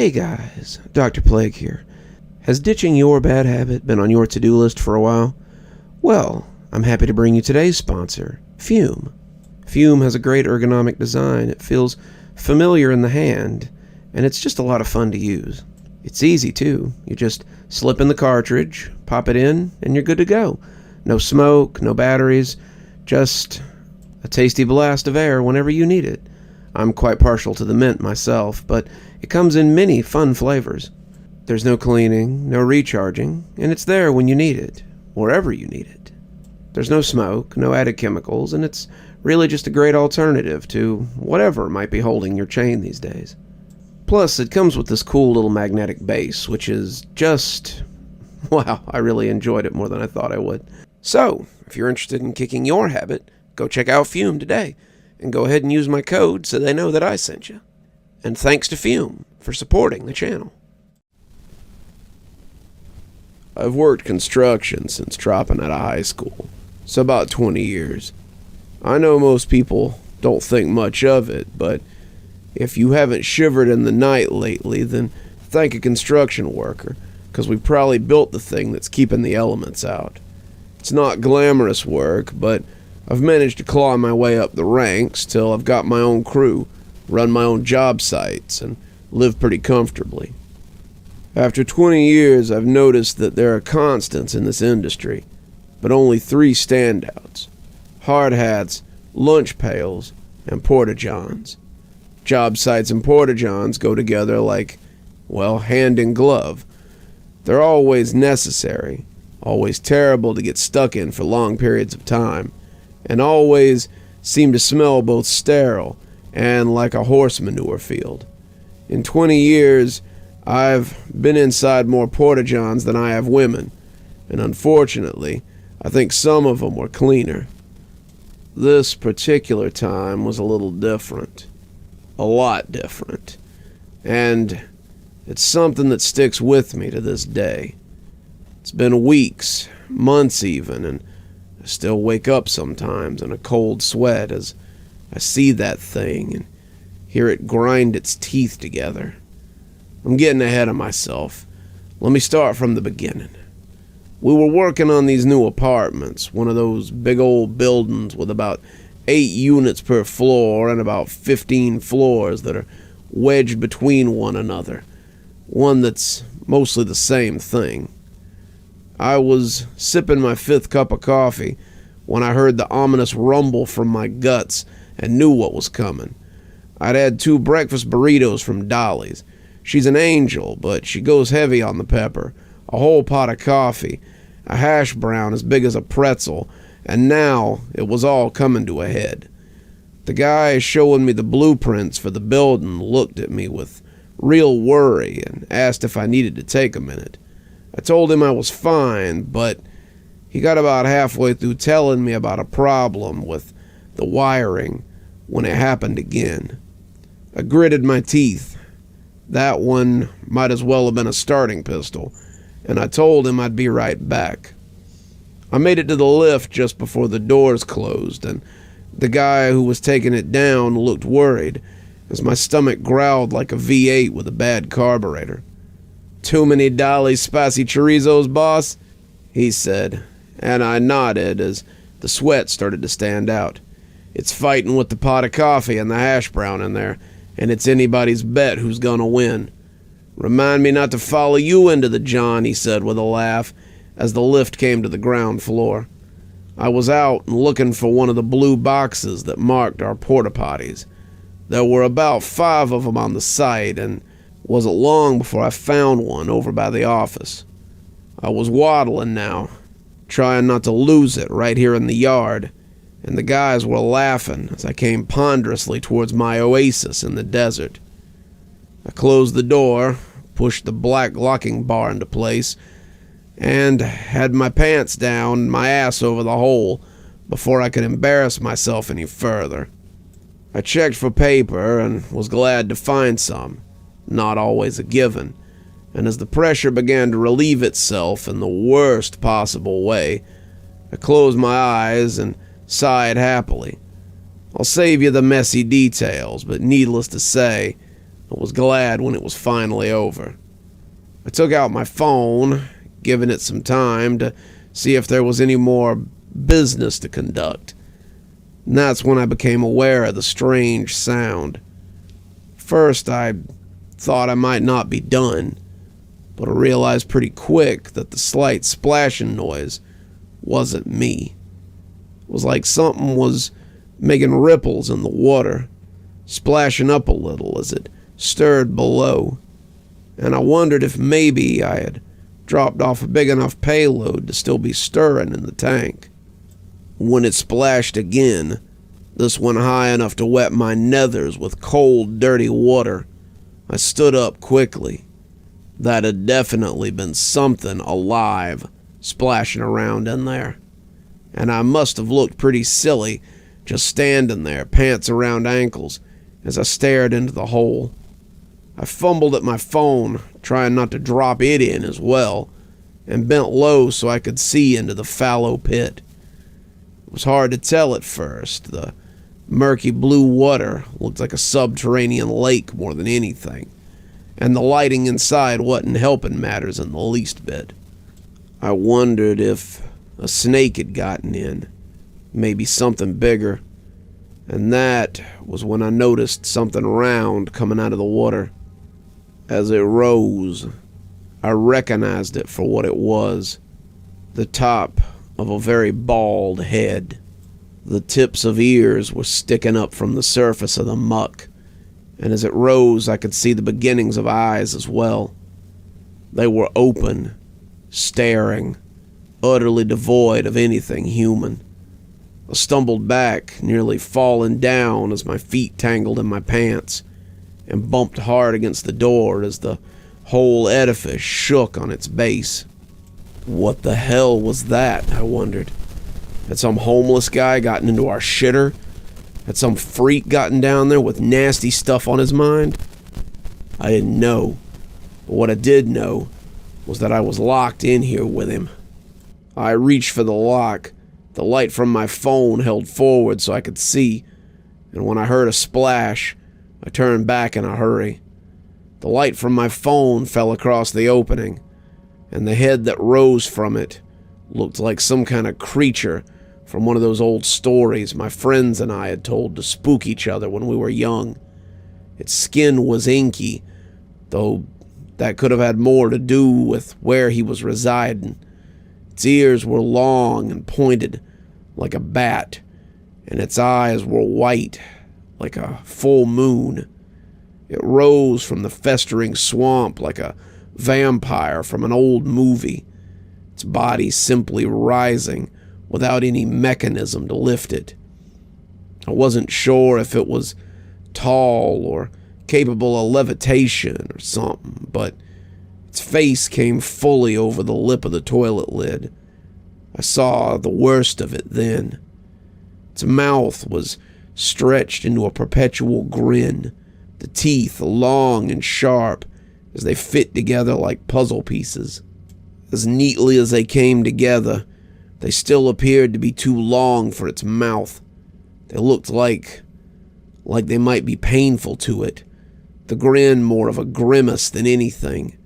Hey guys, Dr. Plague here. Has ditching your bad habit been on your to-do list for a while? Well, I'm happy to bring you today's sponsor, Fume. Fume has a great ergonomic design. It feels familiar in the hand, and it's just a lot of fun to use. It's easy too. You just slip in the cartridge, pop it in, and you're good to go. No smoke, no batteries, just a tasty blast of air whenever you need it. I'm quite partial to the mint myself, but it comes in many fun flavors. There's no cleaning, no recharging, and it's there when you need it, wherever you need it. There's no smoke, no added chemicals, and it's really just a great alternative to whatever might be holding your chain these days. Plus, it comes with this cool little magnetic base, which is just... wow, I really enjoyed it more than I thought I would. So, if you're interested in kicking your habit, go check out Fume today, and go ahead and use my code so they know that I sent you. And thanks to Fume for supporting the channel. I've worked construction since dropping out of high school, so about 20 years. I know most people don't think much of it, but if you haven't shivered in the night lately, then thank a construction worker, because we probably built the thing that's keeping the elements out. It's not glamorous work, but I've managed to claw my way up the ranks till I've got my own crew, run my own job sites, and live pretty comfortably. After 20 years, I've noticed that there are constants in this industry, but only 3 standouts: hard hats, lunch pails, and porta-johns. Job sites and porta-johns go together like, well, hand in glove. They're always necessary, always terrible to get stuck in for long periods of time, and always seem to smell both sterile and like a horse manure field. In 20 years, I've been inside more porta-johns than I have women, and unfortunately, I think some of them were cleaner. This particular time was a little different. A lot different. And it's something that sticks with me to this day. It's been weeks, months even, and I still wake up sometimes in a cold sweat as I see that thing and hear it grind its teeth together. I'm getting ahead of myself. Let me start from the beginning. We were working on these new apartments, one of those big old buildings with about 8 units per floor and about 15 floors that are wedged between one another. One that's mostly the same thing. I was sipping my 5th cup of coffee when I heard the ominous rumble from my guts and knew what was coming. I'd had 2 breakfast burritos from Dolly's. She's an angel, but she goes heavy on the pepper. A whole pot of coffee, a hash brown as big as a pretzel, and now it was all coming to a head. The guy showing me the blueprints for the building looked at me with real worry and asked if I needed to take a minute. I told him I was fine, but he got about halfway through telling me about a problem with the wiring when it happened again. I gritted my teeth. That one might as well have been a starting pistol, and I told him I'd be right back. I made it to the lift just before the doors closed, and the guy who was taking it down looked worried as my stomach growled like a V8 with a bad carburetor. "Too many Dolly's spicy chorizos, boss?" he said, and I nodded as the sweat started to stand out. "It's fighting with the pot of coffee and the hash brown in there, and it's anybody's bet who's gonna win. Remind me not to follow you into the John," he said with a laugh as the lift came to the ground floor. I was out and looking for one of the blue boxes that marked our porta potties. There were about 5 of them on the site, and wasn't long before I found one over by the office. I was waddling now, trying not to lose it right here in the yard, and the guys were laughing as I came ponderously towards my oasis in the desert. I closed the door, pushed the black locking bar into place, and had my pants down and my ass over the hole before I could embarrass myself any further. I checked for paper and was glad to find some, not always a given, and as the pressure began to relieve itself in the worst possible way, I closed my eyes and sighed happily. I'll save you the messy details, but needless to say, I was glad when it was finally over. I took out my phone, giving it some time to see if there was any more business to conduct. And that's when I became aware of the strange sound. First, I thought I might not be done, but I realized pretty quick that the slight splashing noise wasn't me. It was like something was making ripples in the water, splashing up a little as it stirred below, and I wondered if maybe I had dropped off a big enough payload to still be stirring in the tank. When it splashed again, this went high enough to wet my nethers with cold, dirty water. I stood up quickly. That had definitely been something alive splashing around in there, and I must have looked pretty silly just standing there, pants around ankles, as I stared into the hole. I fumbled at my phone, trying not to drop it in as well, and bent low so I could see into the fallow pit. It was hard to tell at first. The murky blue water looked like a subterranean lake more than anything, and the lighting inside wasn't helping matters in the least bit. I wondered if a snake had gotten in, maybe something bigger, and that was when I noticed something round coming out of the water. As it rose, I recognized it for what it was, the top of a very bald head. The tips of ears were sticking up from the surface of the muck, and as it rose I could see the beginnings of eyes as well. They were open, staring, utterly devoid of anything human. I stumbled back, nearly falling down as my feet tangled in my pants, and bumped hard against the door as the whole edifice shook on its base. What the hell was that, I wondered. Had some homeless guy gotten into our shitter? Had some freak gotten down there with nasty stuff on his mind? I didn't know, but what I did know was that I was locked in here with him. I reached for the lock, the light from my phone held forward so I could see, and when I heard a splash, I turned back in a hurry. The light from my phone fell across the opening, and the head that rose from it looked like some kind of creature from one of those old stories my friends and I had told to spook each other when we were young. Its skin was inky, though that could have had more to do with where he was residing. Its ears were long and pointed like a bat, and its eyes were white like a full moon. It rose from the festering swamp like a vampire from an old movie, its body simply rising without any mechanism to lift it. I wasn't sure if it was tall or capable of levitation or something, but its face came fully over the lip of the toilet lid. I saw the worst of it then. Its mouth was stretched into a perpetual grin, the teeth long and sharp as they fit together like puzzle pieces. As neatly as they came together, they still appeared to be too long for its mouth. They looked like they might be painful to it, the grin more of a grimace than anything.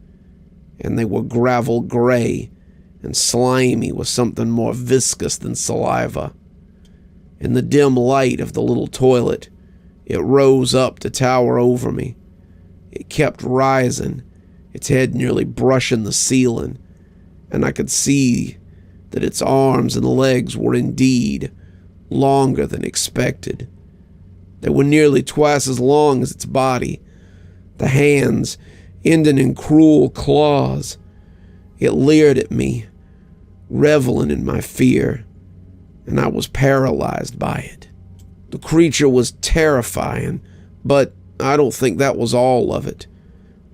And they were gravel gray and slimy with something more viscous than saliva. In the dim light of the little toilet, it rose up to tower over me. It kept rising, its head nearly brushing the ceiling, and I could see that its arms and legs were indeed longer than expected. They were nearly twice as long as its body, the hands ending in cruel claws. It leered at me, reveling in my fear, and I was paralyzed by it. The creature was terrifying, but I don't think that was all of it.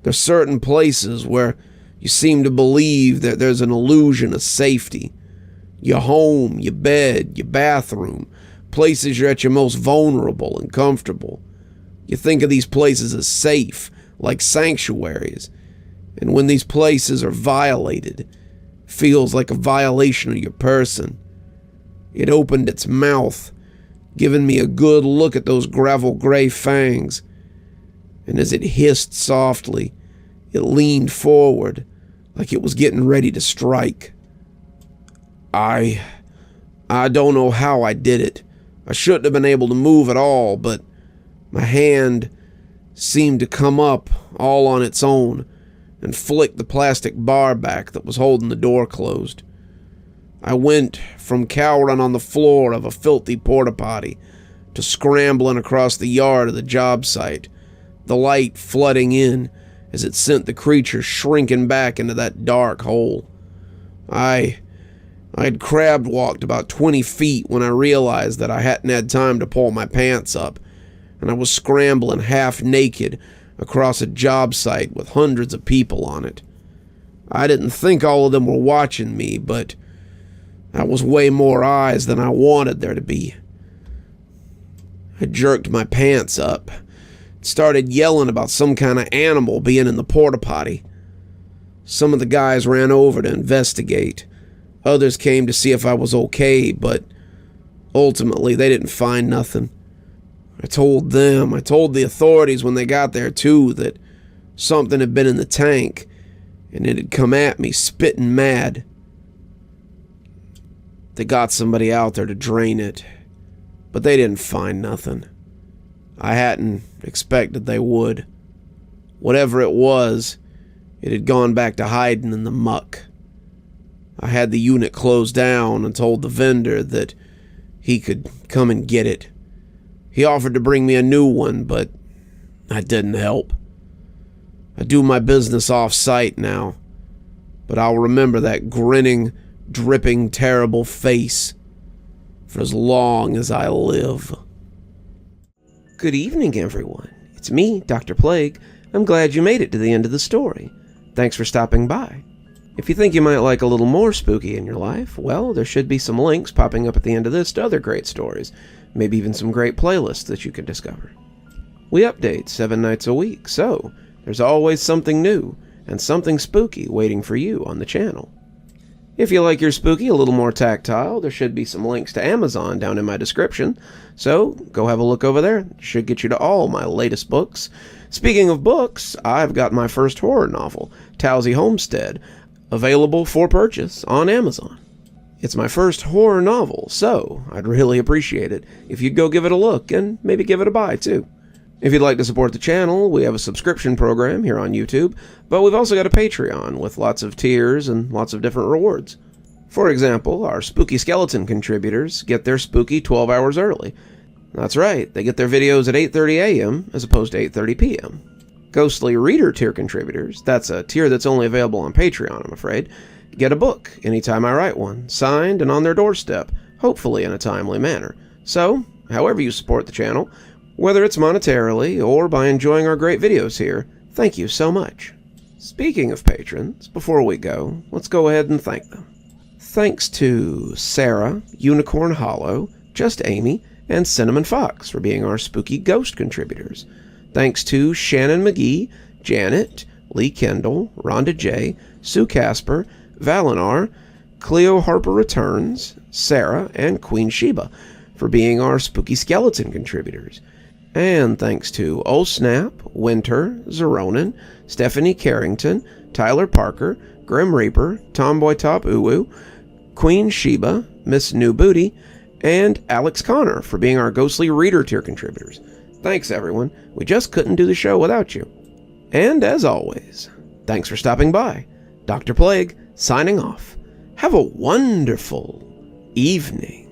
There's certain places where you seem to believe that there's an illusion of safety. Your home, your bed, your bathroom, places you're at your most vulnerable and comfortable. You think of these places as safe, like sanctuaries, and when these places are violated, it feels like a violation of your person. It opened its mouth, giving me a good look at those gravel gray fangs, and as it hissed softly, it leaned forward like it was getting ready to strike. I don't know how I did it. I shouldn't have been able to move at all, but my hand seemed to come up all on its own and flick the plastic bar back that was holding the door closed. I went from cowering on the floor of a filthy porta-potty to scrambling across the yard of the job site, the light flooding in as it sent the creature shrinking back into that dark hole. I had crab-walked about 20 feet when I realized that I hadn't had time to pull my pants up, and I was scrambling half-naked across a job site with hundreds of people on it. I didn't think all of them were watching me, but that was way more eyes than I wanted there to be. I jerked my pants up, started yelling about some kind of animal being in the porta-potty. Some of the guys ran over to investigate. Others came to see if I was okay, but ultimately they didn't find nothing. I told the authorities when they got there too, that something had been in the tank, and it had come at me spitting mad. They got somebody out there to drain it, but they didn't find nothing. I hadn't expected they would. Whatever it was, it had gone back to hiding in the muck. I had the unit closed down and told the vendor that he could come and get it. He offered to bring me a new one, but that didn't help. I do my business off-site now, but I'll remember that grinning, dripping, terrible face for as long as I live. Good evening, everyone. It's me, Dr. Plague. I'm glad you made it to the end of the story. Thanks for stopping by. If you think you might like a little more spooky in your life, well, there should be some links popping up at the end of this to other great stories, maybe even some great playlists that you can discover. We update 7 nights a week, so there's always something new and something spooky waiting for you on the channel. If you like your spooky a little more tactile, there should be some links to Amazon down in my description, so go have a look over there. It should get you to all my latest books. Speaking of books, I've got my first horror novel, Towsy Homestead, available for purchase on Amazon. It's my first horror novel, so I'd really appreciate it if you'd go give it a look and maybe give it a buy too. If you'd like to support the channel, we have a subscription program here on YouTube, but we've also got a Patreon with lots of tiers and lots of different rewards. For example, our Spooky Skeleton contributors get their spooky 12 hours early. That's right, they get their videos at 8:30 a.m. as opposed to 8:30 p.m. Ghostly Reader tier contributors, that's a tier that's only available on Patreon, I'm afraid, get a book anytime I write one, signed and on their doorstep, hopefully in a timely manner. So, however you support the channel, whether it's monetarily or by enjoying our great videos here, thank you so much. Speaking of patrons, before we go, let's go ahead and thank them. Thanks to Sara, Unicorn Hollow, JustAmy, and Cinnamon Fox for being our spooky ghost contributors. Thanks to Shannon McGhee, Janet, Lee Kendall, Ronda J, Sue Casper, Valinar, CleoHarperReturns, Sara, and Queen Sheebah for being our spooky skeleton contributors. And thanks to Oh Snap, Winter, Xaronan, Stephanie Carrington, Tyler Parker, Grim Reaper, TomBoiTopUwU, Queen Sheebah, MissNewBooty, and Alex Connor for being our Ghostly Reader tier contributors. Thanks everyone, we just couldn't do the show without you. And as always, thanks for stopping by. Dr. Plague, signing off. Have a wonderful evening.